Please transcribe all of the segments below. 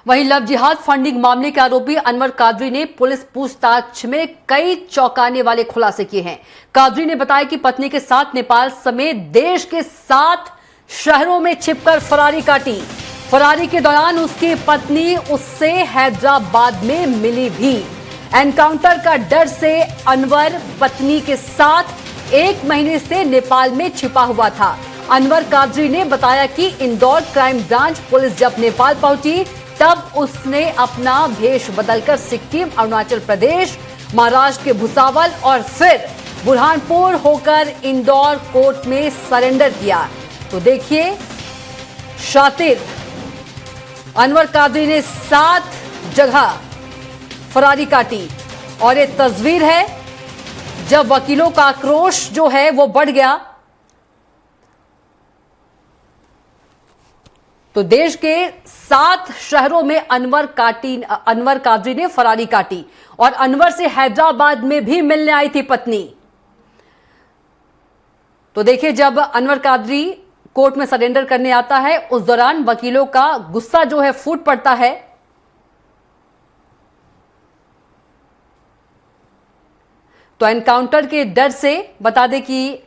वहीं लव जिहाद फंडिंग मामले के आरोपी अनवर कादरी ने पुलिस पूछताछ में कई चौंकाने वाले खुलासे किए हैं। कादरी ने बताया कि पत्नी के साथ नेपाल समेत देश के 7 शहरों में छिपकर फरारी काटी। फरारी के दौरान उसकी पत्नी उससे हैदराबाद में मिली भी। एनकाउंटर का डर से अनवर पत्नी के साथ 1 महीने से नेपाल में छिपा हुआ था। अनवर कादरी ने बताया कि इंदौर क्राइम ब्रांच पुलिस जब नेपाल पहुंची तब उसने अपना भेष बदलकर सिक्किम, अरुणाचल प्रदेश, महाराष्ट्र के भुसावल और फिर बुरहानपुर होकर इंदौर कोर्ट में सरेंडर किया। तो देखिए, शातिर अनवर कादरी ने 7 जगह फरारी काटी और ये तस्वीर है जब वकीलों का आक्रोश जो है वो बढ़ गया। तो देश के 7 शहरों में अनवर कादरी ने फरारी काटी और अनवर से हैदराबाद में भी मिलने आई थी पत्नी। तो देखिए, जब अनवर कादरी कोर्ट में सरेंडर करने आता है उस दौरान वकीलों का गुस्सा जो है फूट पड़ता है। तो एनकाउंटर के डर से बता दें कि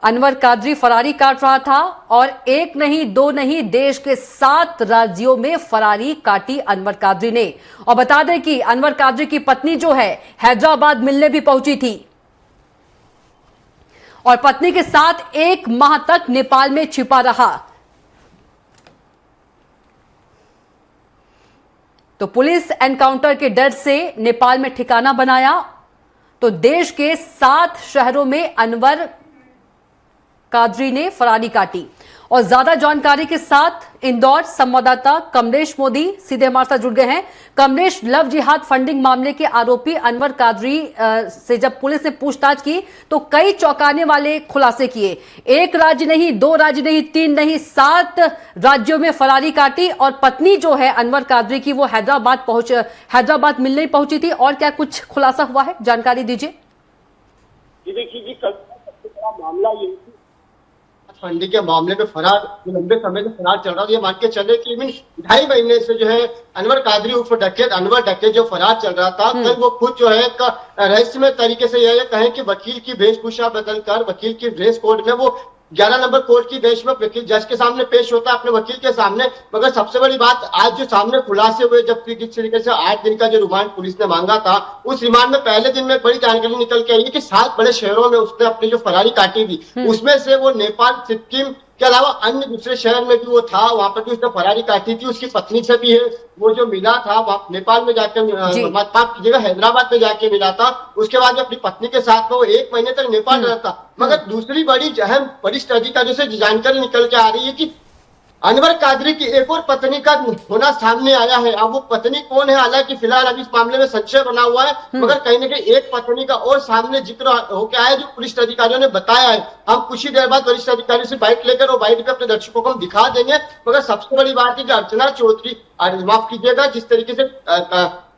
अनवर कादरी फरारी काट रहा था और 1 नहीं 2 नहीं देश के 7 राज्यों में फरारी काटी अनवर कादरी ने। और बता दें कि अनवर कादरी की पत्नी जो है हैदराबाद मिलने भी पहुंची थी और पत्नी के साथ 1 माह तक नेपाल में छिपा रहा। तो पुलिस एनकाउंटर के डर से नेपाल में ठिकाना बनाया। तो देश के 7 शहरों में अनवर कादरी ने फरारी काटी। और ज्यादा जानकारी के साथ इंदौर संवाददाता कमलेश मोदी सीधे हमारे साथ जुड़ गए हैं। कमलेश, लव जिहाद फंडिंग मामले के आरोपी अनवर कादरी से जब पुलिस ने पूछताछ की तो कई चौंकाने वाले खुलासे किए। 1 राज्य नहीं, 2 राज्य नहीं, 3 नहीं, 7 राज्यों में फरारी काटी और पत्नी जो है अनवर कादरी की वो हैदराबाद मिलने पहुंची थी। और क्या कुछ खुलासा हुआ है, जानकारी दीजिए। देखिए जी, कल मामला ये फंडिंग के मामले में फरार लंबे समय से फरार चल रहा था। ये मान के चले कि 2.5 महीने से जो है अनवर कादरी उर्फ डकैत अनवर डकैत जो फरार चल रहा था, कल वो खुद जो है रहस्यमय तरीके से यह कहें कि वकील की वेशभूषा बदलकर वकील की ड्रेस कोड में वो 11 नंबर कोर्ट की बेंच में वकील जज के सामने पेश होता है, अपने वकील के सामने। मगर सबसे बड़ी बात आज जो सामने खुलासे हुए, जब किस तरीके से 8 दिन का जो रिमांड पुलिस ने मांगा था, उस रिमांड में पहले दिन में बड़ी जानकारी निकल के आई है कि 7 बड़े शहरों में उसने अपनी जो फरारी काटी थी, उसमें से वो नेपाल, सिक्किम के अलावा अन्य दूसरे शहर में भी वो था, वहां पर भी उसने फरारी काटी थी। उसकी पत्नी से भी है वो जो मिला था, वहां नेपाल में जाकर माफ कीजिएगा हैदराबाद में जाके मिला था। उसके बाद में अपनी पत्नी के साथ में वो 1 महीने तक नेपाल रहा था। मगर दूसरी बड़ी अहम वरिष्ठ अधिकारियों से जानकारी निकल के आ रही है कि अनवर कादरी की एक और पत्नी का होना सामने आया है। अब वो पत्नी कौन है, हालांकि फिलहाल अभी इस मामले में संशय बना हुआ है, मगर कहीं ना कहीं एक पत्नी का और सामने जिक्र होकर आया जो वरिष्ठ अधिकारियों ने बताया है। हम कुछ ही देर बाद वरिष्ठ अधिकारी से बाइट लेकर और बाइट पे अपने दर्शकों को हम दिखा देंगे। मगर सबसे बड़ी बात है कि अर्चना चौधरी, माफ कीजिएगा, जिस तरीके से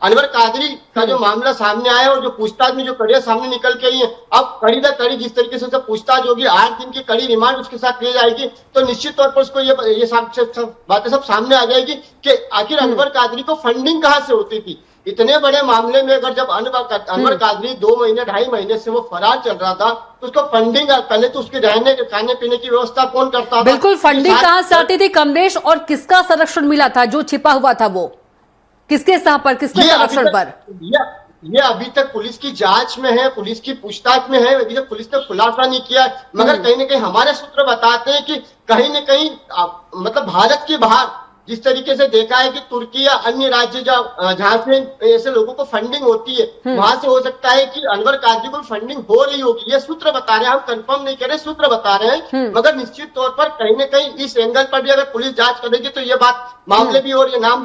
अनवर कादरी का जो मामला सामने आया और जो पूछताछ में जो कड़ियां सामने निकल के आई है, अब कड़ी दर कड़ी जिस तरीके से पूछताछ होगी, 8 दिन की कड़ी रिमांड उसके साथ की जाएगी, तो निश्चित तौर पर उसको ये बातें सब सामने आ जाएगी कि आखिर अनवर कादरी को फंडिंग कहां से होती थी। इतने बड़े मामले में अगर जब अनवर कादरी 2 महीने 2.5 महीने से वो फरार चल रहा था, तो उसको फंडिंग पहले तो उसके रहने खाने पीने की व्यवस्था कौन करता था? बिल्कुल, फंडिंग कहां से आती थी कमलेश, और किसका संरक्षण मिला था जो छिपा हुआ था, वो किसके संरक्षण पर? ये अभी तक पुलिस की जांच में है, पुलिस की पूछताछ में है, अभी तक पुलिस ने खुलासा नहीं किया। मगर कहीं ना कहीं हमारे सूत्र बताते हैं कि कहीं न कहीं मतलब भारत के बाहर जिस तरीके से देखा है कि तुर्की या अन्य राज्य जहां से ऐसे लोगों को फंडिंग होती है, वहां से हो सकता है कि अनवर कादरी को फंडिंग हो रही होगी। ये सूत्र बता रहे हैं, हम कंफर्म नहीं कर रहे, सूत्र बता रहे हैं। मगर निश्चित तौर पर कहीं ना कहीं इस एंगल पर भी अगर पुलिस जांच करेगी तो ये बात मामले भी और ये नाम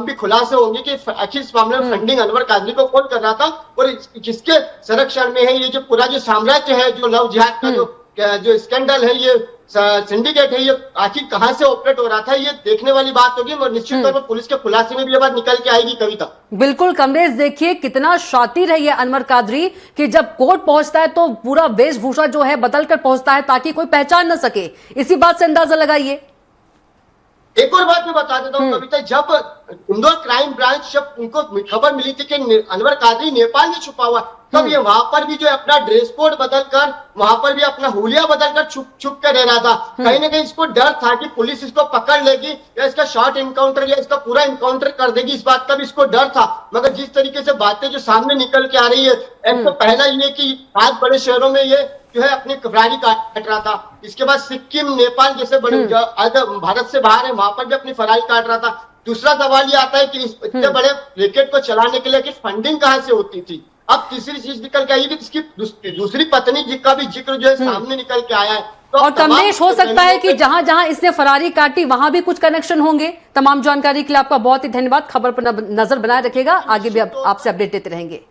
भी खुलासे होंगे कि आखिर इस मामले में फंडिंग अनवर कादरी को कौन कर रहा था और किसके संरक्षण में है। ये जो पूरा जो साम्राज्य है, जो लव जिहाद का जो स्कैंडल है, ये सिंडिकेट है, ये आखिर कहां से ऑपरेट हो रहा था, ये देखने वाली बात होगी। और निश्चित तौर पर पुलिस के खुलासे में भी ये बात निकल के आएगी कविता। बिल्कुल कमलेश, देखिए कितना शातिर है ये अनवर कादरी कि जब कोर्ट पहुंचता है तो पूरा वेशभूषा जो है बदल कर पहुंचता है ताकि कोई पहचान न सके। इसी बात से अंदाजा लगाइए। एक और बात मैं बता देता हूँ कविता, जब इंदौर क्राइम ब्रांच जब उनको खबर मिली थी कि अनवर कादरी नेपाल में छुपा हुआ, तब ये वहां पर भी जो है अपना ड्रेस कोड बदलकर, वहां पर भी अपना हुलिया बदलकर छुप कर रह रहा था। कहीं ना कहीं इसको डर था कि पुलिस इसको पकड़ लेगी या इसका शॉर्ट इनकाउंटर या इसका पूरा इनकाउंटर कर देगी, इस बात का भी इसको डर था। मगर जिस तरीके से बातें जो सामने निकल के आ रही है, एक तो पहला ये कि 5 बड़े शहरों में ये जो है अपनी फरारी काट रहा था, इसके बाद सिक्किम, नेपाल जैसे बड़े भारत से बाहर है, वहां पर भी अपनी फरारी काट रहा था। दूसरा सवाल ये आता है कि इतने बड़े रैकेट को चलाने के लिए कि फंडिंग कहां से होती थी। अब तीसरी चीज निकल के आई कि इसकी दूसरी पत्नी जी का भी जिक्र जो है सामने निकल के आया है। तो और कमलेश, हो सकता है कि जहां जहां इसने फरारी काटी वहां भी कुछ कनेक्शन होंगे। तमाम जानकारी के लिए आपका बहुत ही धन्यवाद। खबर पर नजर बनाए रखेगा, आगे भी आपसे अपडेट देते रहेंगे।